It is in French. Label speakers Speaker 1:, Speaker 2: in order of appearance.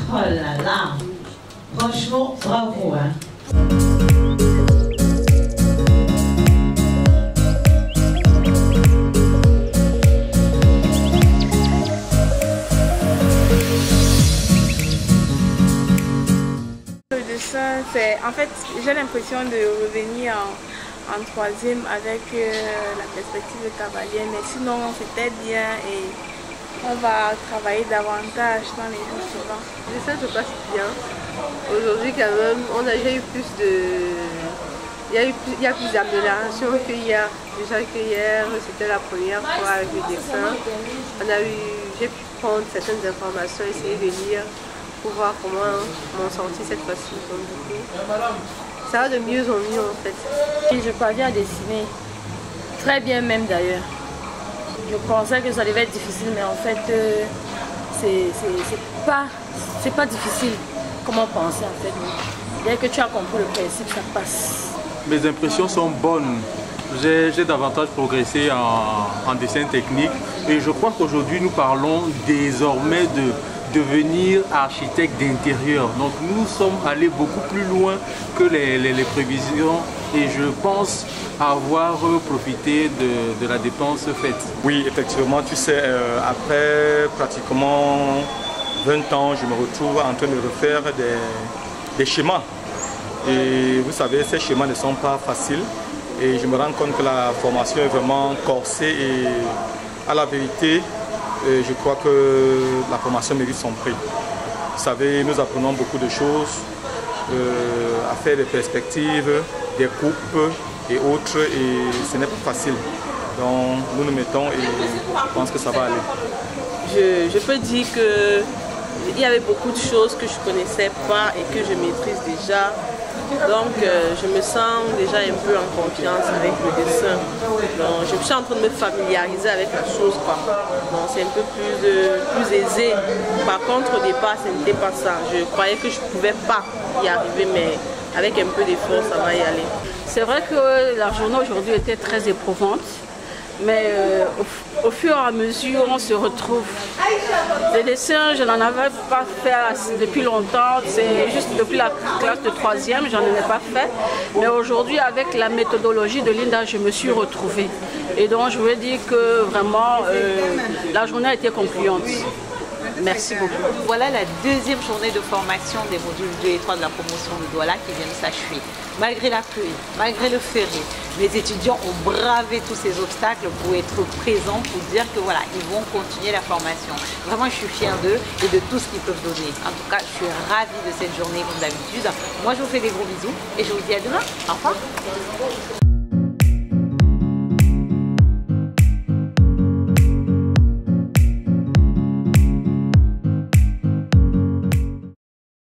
Speaker 1: Oh là là, franchement, bravo, hein.
Speaker 2: Le dessin, c'est en fait, j'ai l'impression de revenir en troisième avec la perspective de cavalier, mais sinon c'était bien et on va travailler davantage dans les jours suivants.
Speaker 3: Le dessin se passe bien. Aujourd'hui quand même, on a déjà eu plus de... Il y a plus d'amélioration qu'hier. Déjà qu'hier, c'était la première fois avec le dessin. J'ai pu prendre certaines informations, essayer de lire pour voir comment m'en sortir cette fois-ci. Donc du coup, ça va de mieux en mieux en fait.
Speaker 4: Et je parviens à dessiner, très bien même d'ailleurs. Je pensais que ça devait être difficile, mais en fait, c'est pas difficile comme on pensait en fait. Dès que tu as compris le principe, ça passe.
Speaker 5: Mes impressions sont bonnes. J'ai davantage progressé en dessin technique et je crois qu'aujourd'hui nous parlons désormais de devenir architecte d'intérieur. Donc nous sommes allés beaucoup plus loin que les prévisions et je pense avoir profité de la dépense faite.
Speaker 6: Oui, effectivement, tu sais, après pratiquement 20 ans, je me retrouve en train de refaire des schémas. Et vous savez, ces schémas ne sont pas faciles et je me rends compte que la formation est vraiment corsée et à la vérité, je crois que la formation mérite son prix. Vous savez, nous apprenons beaucoup de choses, à faire des perspectives, des coupes et autres, et ce n'est pas facile. Donc nous nous mettons et je pense que ça va aller.
Speaker 7: Je peux dire qu'il y avait beaucoup de choses que je ne connaissais pas et que je maîtrise déjà. Donc je me sens déjà un peu en confiance avec le dessin. Donc, je suis en train de me familiariser avec la chose. Donc c'est un peu plus aisé. Par contre au départ ce n'était pas ça. Je croyais que je ne pouvais pas y arriver, mais avec un peu d'effort ça va y aller.
Speaker 4: C'est vrai que la journée aujourd'hui était très éprouvante. Mais au fur et à mesure, on se retrouve. Les dessins, je n'en avais pas fait depuis longtemps. C'est juste depuis la classe de 3e, j'en ai pas fait. Mais aujourd'hui, avec la méthodologie de Linda, je me suis retrouvée. Et donc, je veux dire que vraiment, la journée a été concluante. Merci beaucoup.
Speaker 8: Voilà la deuxième journée de formation des modules 2 et 3 de la promotion de Douala qui vient de s'achever. Malgré la pluie, malgré le ferry, les étudiants ont bravé tous ces obstacles pour être présents, pour dire que voilà, ils vont continuer la formation. Vraiment, je suis fière d'eux et de tout ce qu'ils peuvent donner. En tout cas, je suis ravie de cette journée comme d'habitude. Moi, je vous fais des gros bisous et je vous dis à demain. Au revoir.